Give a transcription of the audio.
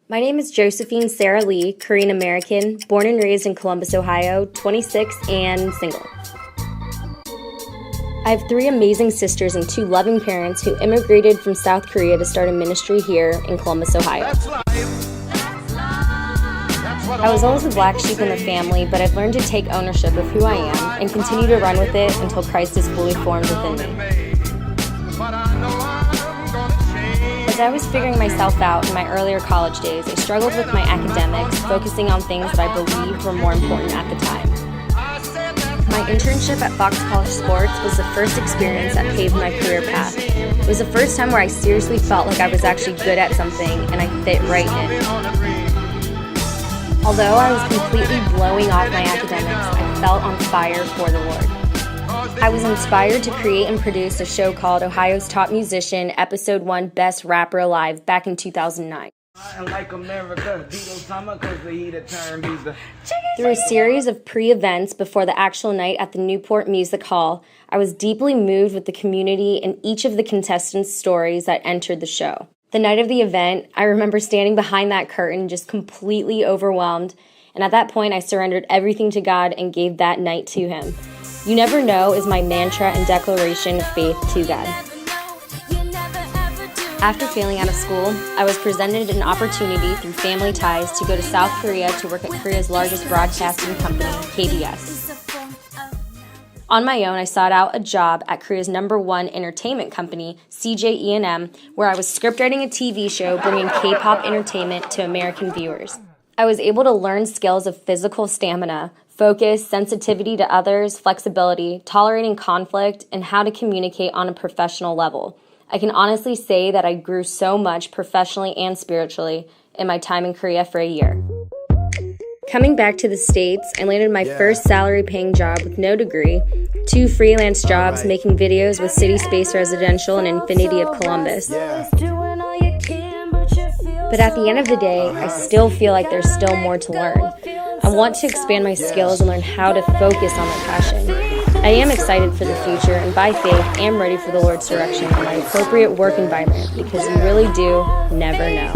My name is Josephine Sarah Lee, Korean American, born and raised in Columbus, Ohio, 26 and single. I have 3 amazing sisters and 2 loving parents who immigrated from South Korea to start a ministry here in Columbus, Ohio. I was always the black sheep in the family, but I've learned to take ownership of who I am and continue to run with it until Christ is fully formed within me. As I was figuring myself out in my earlier college days, I struggled with my academics, focusing on things that I believed were more important at the time. My internship at Fox College Sports was the first experience that paved my career path. It was the first time where I seriously felt like I was actually good at something and I fit right in. Although I was completely blowing off my academics, I felt on fire for the Lord. I was inspired to create and produce a show called Ohio's Top Musician, Episode 1 Best Rapper Alive back in 2009. Through a series of pre-events before the actual night at the Newport Music Hall, I was deeply moved with the community and each of the contestants' stories that entered the show. The night of the event, I remember standing behind that curtain just completely overwhelmed, and at that point I surrendered everything to God and gave that night to Him. "You never know" is my mantra and declaration of faith to God. After failing out of school, I was presented an opportunity through family ties to go to South Korea to work at Korea's largest broadcasting company, KBS. On my own, I sought out a job at Korea's #1 entertainment company, CJ E&M, where I was scriptwriting a TV show bringing K-pop entertainment to American viewers. I was able to learn skills of physical stamina, focus, sensitivity to others, flexibility, tolerating conflict, and how to communicate on a professional level. I can honestly say that I grew so much professionally and spiritually in my time in Korea for a year. Coming back to the States, I landed my first salary-paying job with no degree, 2 freelance jobs making videos with City Space Residential and Infinity of Columbus. But at the end of the day, I still feel like there's still more to learn. I want to expand my skills and learn how to focus on my passion. I am excited for the future and by faith am ready for the Lord's direction in my appropriate work environment because you really do never know.